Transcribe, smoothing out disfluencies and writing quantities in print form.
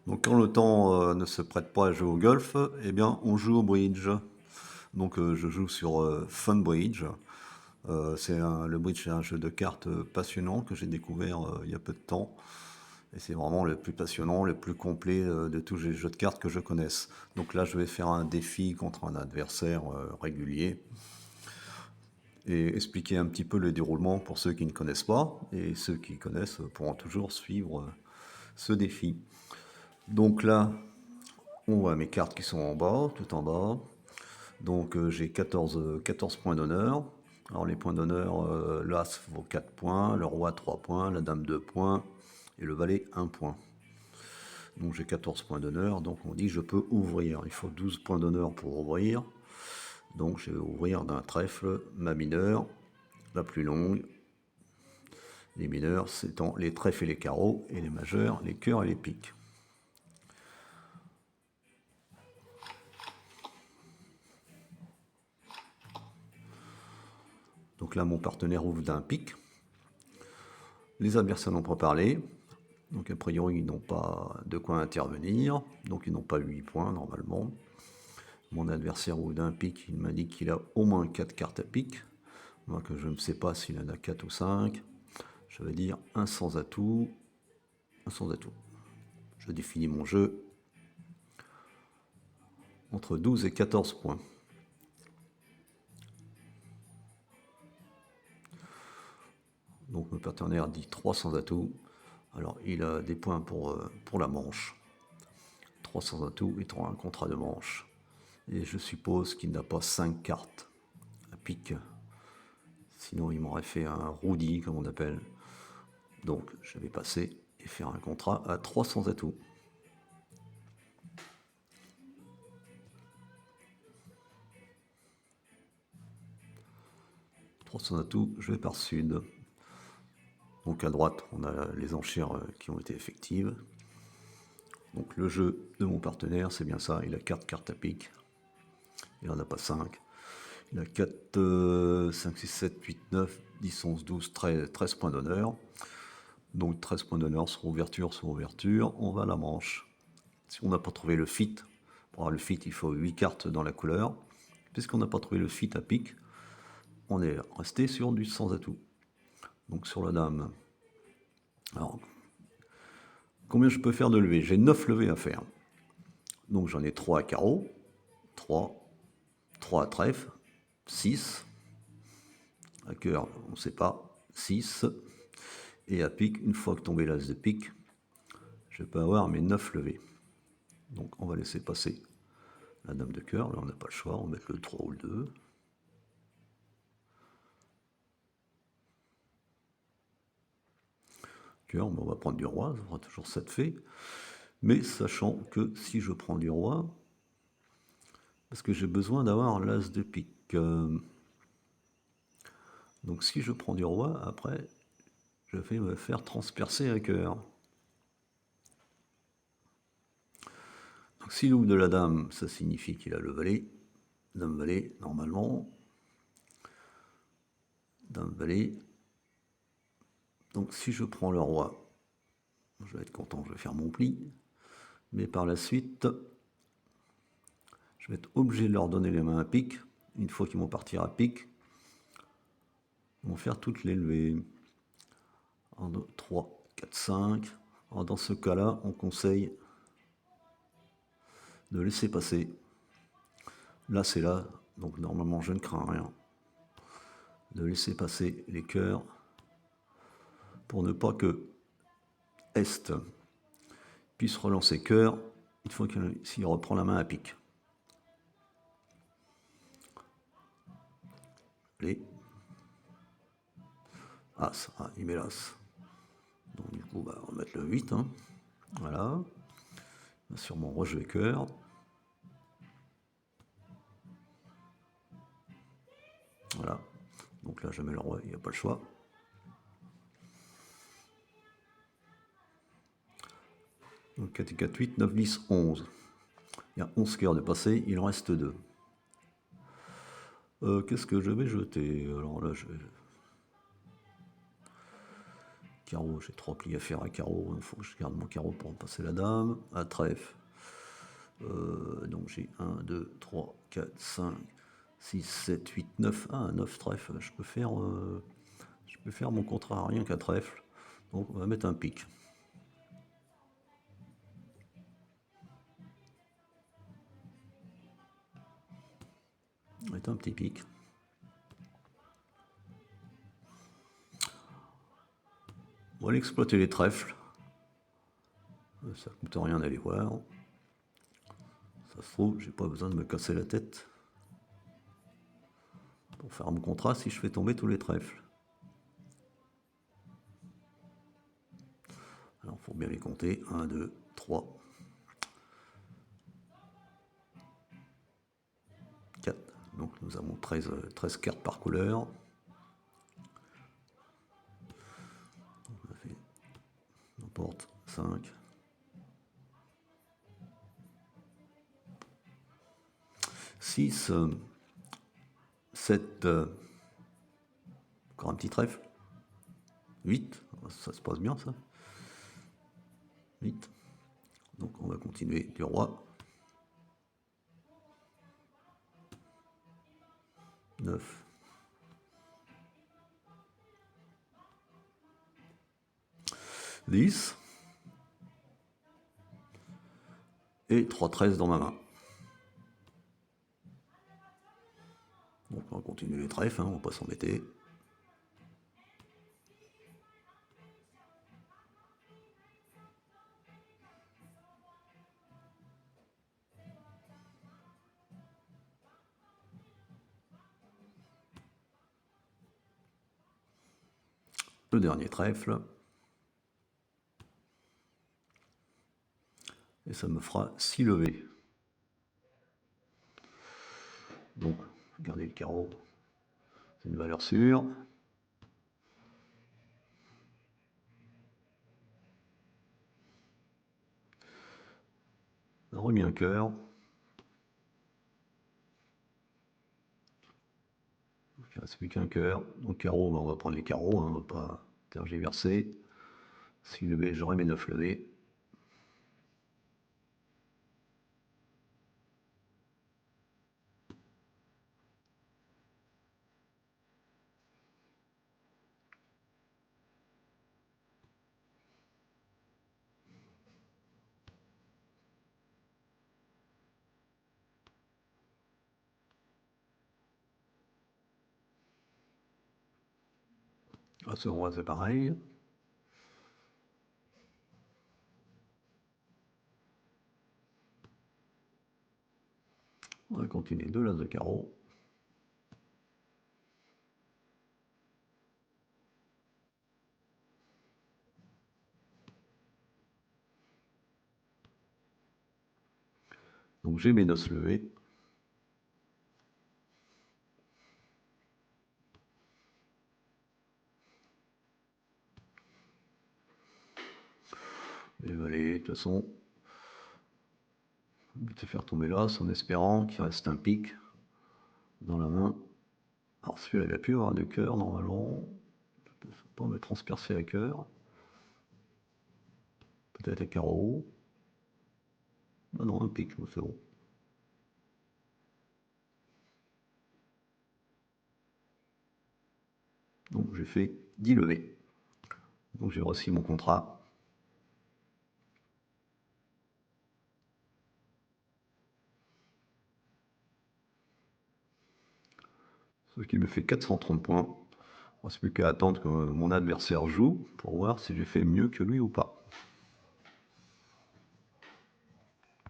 Donc quand le temps ne se prête pas à jouer au golf, eh bien on joue au bridge. Donc je joue sur Fun Bridge. Le bridge, c'est un jeu de cartes passionnant que j'ai découvert il y a peu de temps. Et c'est vraiment le plus passionnant, le plus complet de tous les jeux de cartes que je connaisse. Donc là, je vais faire un défi contre un adversaire régulier et expliquer un petit peu le déroulement pour ceux qui ne connaissent pas. Et ceux qui connaissent pourront toujours suivre ce défi. Donc là, on voit mes cartes qui sont en bas, tout en bas. Donc j'ai 14 points d'honneur. Alors les points d'honneur, l'As vaut 4 points, le Roi 3 points, la Dame 2 points et le Valet 1 point. Donc j'ai 14 points d'honneur, donc on dit que je peux ouvrir. Il faut 12 points d'honneur pour ouvrir. Donc je vais ouvrir d'un trèfle ma mineure, la plus longue. Les mineurs, c'est les trèfles et les carreaux, et les majeurs, les cœurs et les piques. Donc là, mon partenaire ouvre d'un pic. Les adversaires n'ont pas parlé. Donc a priori, ils n'ont pas de quoi intervenir. Donc ils n'ont pas 8 points normalement. Mon adversaire ouvre d'un pic, il m'indique qu'il a au moins 4 cartes à pic. Moi que je ne sais pas s'il en a 4 ou 5. Je vais dire un sans atout. Un sans atout. Je définis mon jeu entre 12 et 14 points. Donc mon partenaire dit 3 sans atout. Alors il a des points pour la manche. 3 sans atout et 3 un contrat de manche. Et je suppose qu'il n'a pas 5 cartes à pic. Sinon il m'aurait fait un roudi comme on appelle. Donc je vais passer et faire un contrat à 3 sans atout. 3 sans atout, je vais par sud. Donc à droite, on a les enchères qui ont été effectives. Donc le jeu de mon partenaire, c'est bien ça, il a 4 cartes à pic. Il n'en a pas 5. Il a 4, 5, 6, 7, 8, 9, 10, 11, 12, 13 points d'honneur. Donc 13 points d'honneur sur ouverture, on va à la manche. Si on n'a pas trouvé le fit, pour avoir le fit, il faut 8 cartes dans la couleur. Puisqu'on n'a pas trouvé le fit à pic, on est resté sur du sans atout. Donc sur la dame. Alors, combien je peux faire de levées? J'ai 9 levées à faire. Donc j'en ai 3 à carreau, 3, 3 à trèfle, 6. À cœur, on ne sait pas, 6. Et à pique, une fois que tombé l'as de pique, je peux avoir mes 9 levées. Donc on va laisser passer la dame de cœur. Là, on n'a pas le choix, on va mettre le 3 ou le 2. Cœur, mais on va prendre du roi, ça fera toujours 7 fées. Mais sachant que si je prends du roi, parce que j'ai besoin d'avoir l'as de pique. Donc si je prends du roi, après, je vais me faire transpercer un cœur. Donc s'il ouvre de la dame, ça signifie qu'il a le valet. Dame valet, normalement. Dame valet. Donc si je prends le roi, je vais être content, je vais faire mon pli. Mais par la suite, je vais être obligé de leur donner les mains à pic. Une fois qu'ils vont partir à pic, ils vont faire toutes les levées. 1, 2, 3, 4, 5. Alors dans ce cas-là, on conseille de laisser passer. Là, c'est là, donc normalement, je ne crains rien. De laisser passer les cœurs pour ne pas que Est puisse relancer cœur une fois s'il reprend la main à pic. Allez. As, il met l'As. Donc du coup, on va mettre le 8. Hein. Voilà. On va sûrement rejouer cœur. Voilà. Donc là, je mets le roi, il n'y a pas le choix. Donc 4 et 4, 8, 9, 10, 11. Il y a 11 cœurs de passé, il en reste 2. Qu'est-ce que je vais jeter? Alors là, Carreau, j'ai 3 plis à faire à carreau, il faut que je garde mon carreau pour passer la dame. À trèfle, donc j'ai 1, 2, 3, 4, 5, 6, 7, 8, 9. Ah, 9 trèfles, je peux faire mon contrat rien qu'à trèfle. Donc on va mettre un pic. On va mettre un petit pic. On va aller exploiter les trèfles. Ça coûte rien d'aller voir. Ça se trouve, j'ai pas besoin de me casser la tête pour faire mon contrat si je fais tomber tous les trèfles. Alors, il faut bien les compter. 1, 2, 3, 4. Donc, nous avons 13 cartes par couleur. On a fait, on porte 5. 6, 7, encore un petit trèfle. 8, ça se passe bien ça. 8. Donc on va continuer du roi. 9. 10. Et 3 13 dans ma main. Donc on va continuer les trèfles, on va pas s'embêter. Le dernier trèfle. Et ça me fera 6 levées. Donc, regardez le carreau. C'est une valeur sûre. On a remis un cœur. Il ne reste plus qu'un cœur. Donc carreau, on va prendre les carreaux, on ne va pas tergiverser. 6 levées, j'aurai mes 9 levées. À ce roi, c'est pareil. On va continuer 2 l'as de carreau. Donc j'ai mes 9 levées. Et allez, de toute façon, je vais te faire tomber l'as en espérant qu'il reste un pic dans la main. Alors celui-là, il va plus avoir de cœur normalement. Je ne peux pas me transpercer à cœur. Peut-être à carreau. Ah non, un pic, c'est bon. Donc j'ai fait 10 levées. Donc j'ai reçu mon contrat. Ce qui me fait 430 points. Il ne reste plus qu'à attendre que mon adversaire joue pour voir si j'ai fait mieux que lui ou pas.